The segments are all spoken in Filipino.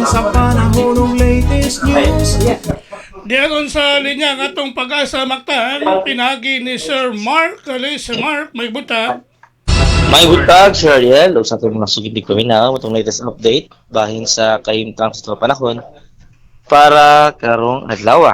sa panahon ng latest news. Diagon sa linya ng atong pag-asa maktan, pinagi ni Sir Mark. Sir Mark, may buta. May butag, Sir Ariel, o sa itong mga sugidig kami na, itong latest update, bahin sa kahimtang sa itong panahon, para karong adlaw.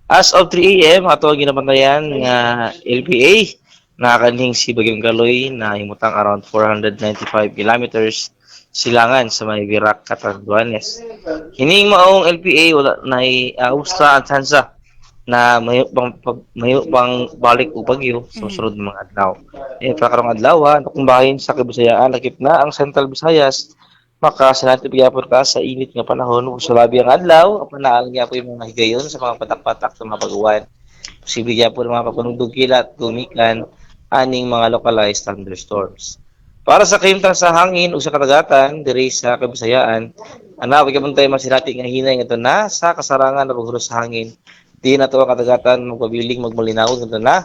As of 3 a.m., ato ang ginabantayan nga LPA, nakakanhing si Bagyong Galoy na himutang around 495 kilometers silangan sa may Virac, Catanduanes. Hining maong LPA, wala na usta ang tsansa na mayo pang balik o bagyo sa sunod ng mga adlaw. Para karong adlaw, kung bahin sa Kabisayaan, lakip na ang Central Visayas, makasanati bigapon ka sa init nga panahon ug sa labi ang adlaw, panaal nga po yung mga higayon sa mga patak-patak sa mga pag-uwan. Posible gyapon mga papanugdog kilat, gumikan, aning mga localized thunderstorms. Para sa kahimtang sa hangin o sa kadagatan diri sa Kabisayaan, ana pagkabuntay masinati nga hinay nga na sa kasarangan na paghuros sa hangin. Di na to ang kadagatan magpabiling magmalinaw nga na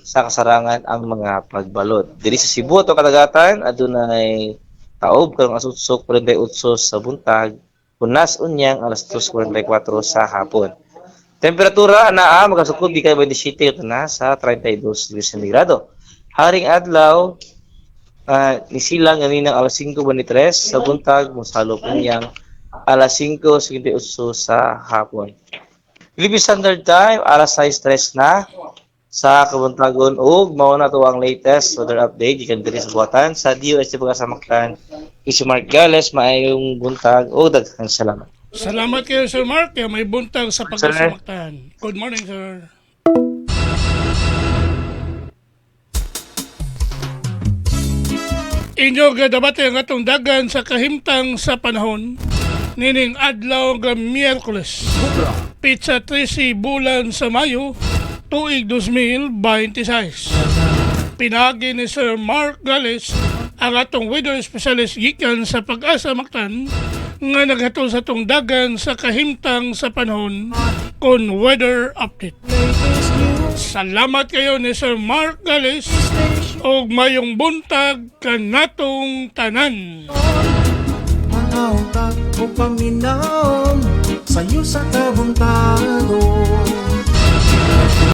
sa kasarangan ang mga pagbalot. Diri sa Cebu to kadagatan adunay taob karong asutsok 48 sa buntag, punas unyang alas 2:44 sa hapon. Temperatura naa magasukod di kay 27 na sa 32 degrees Centigrado. Haring adlaw nisilang ganinang alas 5:23 sa buntag mosalop unyang alas 5:58 sa hapon. Philippine Standard Time alas 6:03 na sa kabuntagon ug mao na to ang latest weather update gikan diri sa buhatan sa DOST Pag-asa Mactan. Si Mark Gales, maayong buntag o daghang salamat. Salamat kayo, Sir Mark. Kaya may buntag sa pag-asa maktan. Good morning, sir. Inyo gadabate ang atong dagan sa kahimtang sa panahon. Nining adlaw nga Miyerkules. Pizza 13 bulan sa Mayo, tuig 2026. Pinagi ni Sir Mark Gales ang atong weather specialist gikan sa Pag-asa Mactan nga naghatod sa atong dagan sa kahimtang sa panahon kon weather update. Salamat kayo ni Sir Mark Gales og mayong buntag kanatong tanan. Panahon o paminaw sa'yo sa kabuntagon.